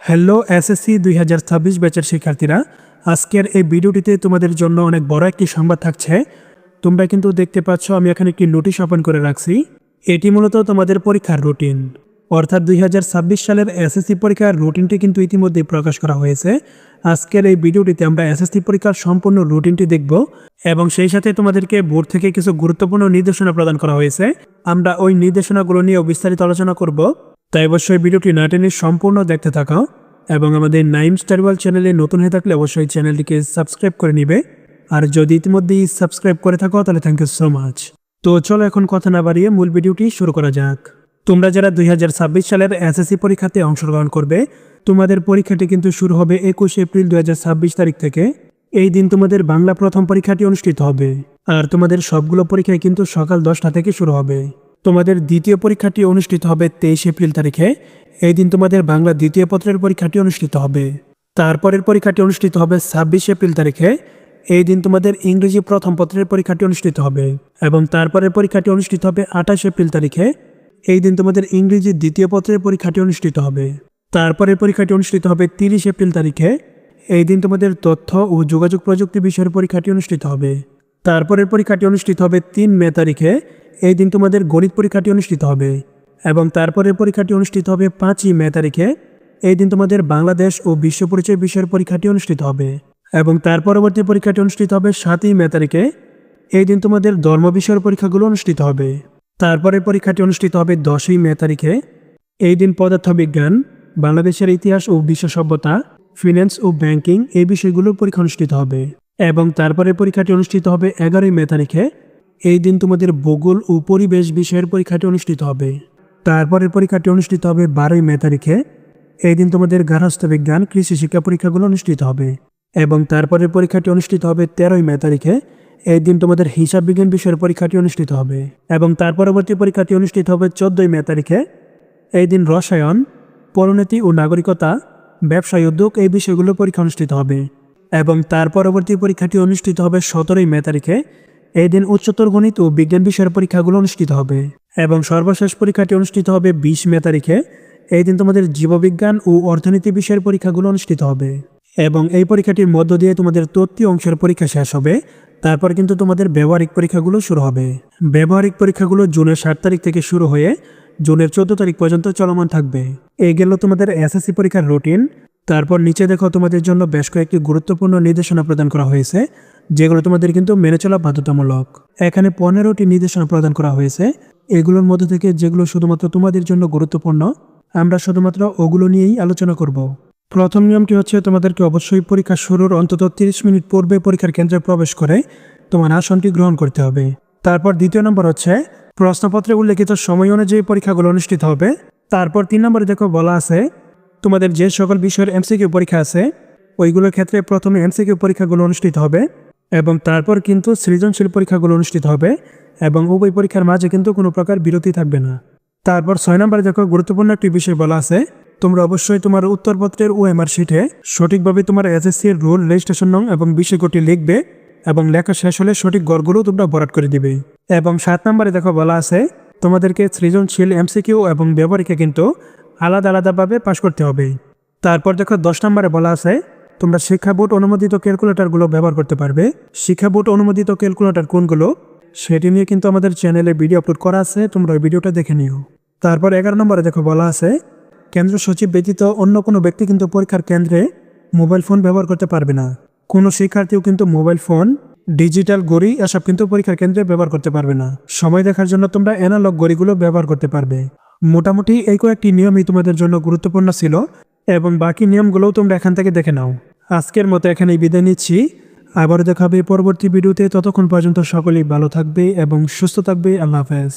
Hello SSC 2026 ব্যাচের শিক্ষার্থীরা, আজকের এই ভিডিওটিতে তোমাদের জন্য অনেক বড় একটি সংবাদ থাকছে। তোমরা কিন্তু দেখতে পাচ্ছ আমি এখানে একটি নোটিশ ওপেন করে রাখছি। এটি মূলত তোমাদের পরীক্ষার রুটিন, অর্থাৎ 2026 সালের এসএসসি পরীক্ষার রুটিনটি কিন্তু ইতিমধ্যেই প্রকাশ করা হয়েছে। আজকের এই ভিডিওটিতে আমরা এসএসসি পরীক্ষার সম্পূর্ণ রুটিনটি দেখব এবং সেই সাথে তোমাদেরকে বোর্ড থেকে কিছু গুরুত্বপূর্ণ নির্দেশনা প্রদান করা হয়েছে। আমরা ওই নির্দেশনাগুলো নিয়ে বিস্তারিত আলোচনা করব, তাই অবশ্যই ভিডিওটি না টেনে সম্পূর্ণ দেখতে থাকো এবং আমাদের নাইম স্টাডি ওয়ার্ল্ড চ্যানেলে নতুন হয়ে থাকলে অবশ্যই চ্যানেলটিকে সাবস্ক্রাইব করে নিবে। আর যদি ইতিমধ্যেই সাবস্ক্রাইব করে থাকো তাহলে থ্যাংক ইউ সো মাচ। তো চলো এখন কথা না বাড়িয়ে মূল ভিডিওটি শুরু করা যাক। তোমরা যারা 2026 সালের এসএসসি পরীক্ষাতে অংশগ্রহণ করবে, তোমাদের পরীক্ষাটি কিন্তু শুরু হবে 21 এপ্রিল 2026 তারিখ থেকে। এই দিন তোমাদের বাংলা প্রথম পরীক্ষাটি অনুষ্ঠিত হবে, আর তোমাদের সবগুলো পরীক্ষায় কিন্তু সকাল 10টা থেকে শুরু হবে। তোমাদের দ্বিতীয় পরীক্ষাটি অনুষ্ঠিত হবে 23 এপ্রিল তারিখে। এই দিন তোমাদের বাংলা দ্বিতীয় পত্রের পরীক্ষাটি অনুষ্ঠিত হবে। তারপরের পরীক্ষাটি অনুষ্ঠিত হবে 26 এপ্রিল তারিখে। এই দিন তোমাদের ইংরেজি প্রথম পত্রের পরীক্ষাটি অনুষ্ঠিত হবে এবং তারপরের পরীক্ষাটি অনুষ্ঠিত হবে 28 এপ্রিল তারিখে। এই দিন তোমাদের ইংরেজি দ্বিতীয় পত্রের পরীক্ষাটি অনুষ্ঠিত হবে। তারপরের পরীক্ষাটি অনুষ্ঠিত হবে 30 এপ্রিল তারিখে। এই দিন তোমাদের তথ্য ও যোগাযোগ প্রযুক্তি বিষয়ের পরীক্ষাটি অনুষ্ঠিত হবে। তারপরের পরীক্ষাটি অনুষ্ঠিত হবে 3 মে তারিখে। এই দিন তোমাদের গণিত পরীক্ষাটি অনুষ্ঠিত হবে এবং তারপরের পরীক্ষাটি অনুষ্ঠিত হবে 5ই মে তারিখে। এই দিন তোমাদের বাংলাদেশ ও বিশ্ব পরিচয় বিষয়ের পরীক্ষাটি অনুষ্ঠিত হবে এবং তার পরবর্তী পরীক্ষাটি অনুষ্ঠিত হবে 7ই মে তারিখে। এই দিন তোমাদের ধর্ম বিষয়ের পরীক্ষাগুলো অনুষ্ঠিত হবে। তারপরের পরীক্ষাটি অনুষ্ঠিত হবে 10ই মে তারিখে। এই দিন পদার্থবিজ্ঞান, বাংলাদেশের ইতিহাস ও বিশ্ব সভ্যতা, ফিন্যান্স ও ব্যাংকিং এই বিষয়গুলোর পরীক্ষা অনুষ্ঠিত হবে এবং তারপরের পরীক্ষাটি অনুষ্ঠিত হবে 11ই মে তারিখে। এই দিন তোমাদের ভূগোল ও পরিবেশ বিষয়ের পরীক্ষাটি অনুষ্ঠিত হবে। তারপরের পরীক্ষাটি অনুষ্ঠিত হবে 12ই মে তারিখে। এই দিন তোমাদের গার্হস্থ্য বিজ্ঞান, কৃষি শিক্ষা পরীক্ষাগুলো অনুষ্ঠিত হবে এবং তারপরের পরীক্ষাটি অনুষ্ঠিত হবে 13ই মে তারিখে। এই দিন তোমাদের হিসাব বিজ্ঞান বিষয়ের পরীক্ষাটি অনুষ্ঠিত হবে এবং তার পরবর্তী পরীক্ষাটি অনুষ্ঠিত হবে 14ই মে তারিখে। এই দিন রসায়ন, পরিণতি ও নাগরিকতা, ব্যবসায় উদ্যোগ এই বিষয়গুলোর পরীক্ষা অনুষ্ঠিত হবে এবং তার পরবর্তী পরীক্ষাটি অনুষ্ঠিত হবে 17ই মে তারিখে। এই দিন উচ্চতর গণিত ও বিজ্ঞান বিষয়ের পরীক্ষাগুলো অনুষ্ঠিত হবে এবং সর্বশেষ পরীক্ষাটি অনুষ্ঠিত হবে 20 মে তারিখে। এই দিন তোমাদের জীববিজ্ঞান ও অর্থনীতি বিষয়ের পরীক্ষাগুলো অনুষ্ঠিত হবে এবং এই পরীক্ষাটির মধ্য দিয়ে তোমাদের তত্ত্বীয় অংশের পরীক্ষা শেষ হবে। তারপর কিন্তু তোমাদের ব্যবহারিক পরীক্ষাগুলো শুরু হবে। ব্যবহারিক পরীক্ষাগুলো জুনের 7 তারিখ থেকে শুরু হয়ে জুনের 14 তারিখ পর্যন্ত চলমান থাকবে। এই গেল তোমাদের এসএসসি পরীক্ষার রুটিন। তারপর নিচে দেখো তোমাদের জন্য বেশ কয়েকটি গুরুত্বপূর্ণ নির্দেশনা প্রদান করা হয়েছে, যেগুলো তোমাদের কিন্তু মেনে চলা বাধ্যতামূলক। এখানে 15টি নির্দেশনা প্রদান করা হয়েছে। এগুলোর মধ্যে থেকে যেগুলো শুধুমাত্র তোমাদের জন্য গুরুত্বপূর্ণ, আমরা শুধুমাত্র ওগুলো নিয়েই আলোচনা করব। প্রথম নিয়মটি হচ্ছে তোমাদেরকে অবশ্যই পরীক্ষা শুরুর অন্তত 30 মিনিট পূর্বে পরীক্ষার কেন্দ্রে প্রবেশ করে তোমার আসনটি গ্রহণ করতে হবে। তারপর দ্বিতীয় নম্বর হচ্ছে প্রশ্নপত্রে উল্লেখিত সময় অনুযায়ী পরীক্ষাগুলো অনুষ্ঠিত হবে। তারপর 3 নম্বরে দেখো বলা আছে তোমাদের যে সকল বিষয়ের এমসিকিউ পরীক্ষা আছে ওইগুলোর ক্ষেত্রে প্রথমে এমসিকিউ পরীক্ষাগুলো অনুষ্ঠিত হবে এবং তারপর কিন্তু সৃজনশীল পরীক্ষাগুলো অনুষ্ঠিত হবে এবং উভয় পরীক্ষার মাঝে কিন্তু কোনো প্রকার বিরতি থাকবে না। তারপর 6 নম্বরে দেখো গুরুত্বপূর্ণ একটি বিষয় বলা আছে তোমরা অবশ্যই তোমার উত্তরপত্রের ওএমআর শিটে সঠিকভাবে তোমার এসএসসির রুল, রেজিস্ট্রেশন নং এবং বিষয়টি লিখবে এবং লেখা শেষ হলে সঠিক গড়গুলো তোমরা ভরাট করে দিবে। এবং 7 নম্বরে দেখো বলা আছে তোমাদেরকে সৃজনশীল, এমসিকিউ এবং ব্যবহারিকে কিন্তু আলাদা আলাদাভাবে পাশ করতে হবে। তারপর দেখো 10 নম্বরে বলা আছে তোমরা শিক্ষা বোর্ড অনুমোদিত ক্যালকুলেটরগুলো ব্যবহার করতে পারবে। শিক্ষা বোর্ড অনুমোদিত ক্যালকুলেটর কোনগুলো সেটি নিয়ে কিন্তু আমাদের চ্যানেলে ভিডিও আপলোড করা আছে, তোমরা ওই ভিডিওটা দেখে নিও। তারপর 11 নম্বরে দেখো বলা আছে কেন্দ্র সচিব ব্যতীত অন্য কোনো ব্যক্তি কিন্তু পরীক্ষার কেন্দ্রে মোবাইল ফোন ব্যবহার করতে পারবে না। কোনো শিক্ষার্থীও কিন্তু মোবাইল ফোন, ডিজিটাল ঘড়ি এসব কিন্তু পরীক্ষার কেন্দ্রে ব্যবহার করতে পারবে না। সময় দেখার জন্য তোমরা অ্যানালগ ঘড়িগুলো ব্যবহার করতে পারবে। মোটামুটি এই কয়েকটি নিয়মই তোমাদের জন্য গুরুত্বপূর্ণ ছিল এবং বাকি নিয়মগুলোও তোমরা এখান থেকে দেখে নাও। আজকের মতো এখানেই বিদায় নিচ্ছি। আবারও দেখা হবে পরবর্তী ভিডিওতে। ততক্ষণ পর্যন্ত সকলেই ভালো থাকবে এবং সুস্থ থাকবে। আল্লাহ হাফেজ।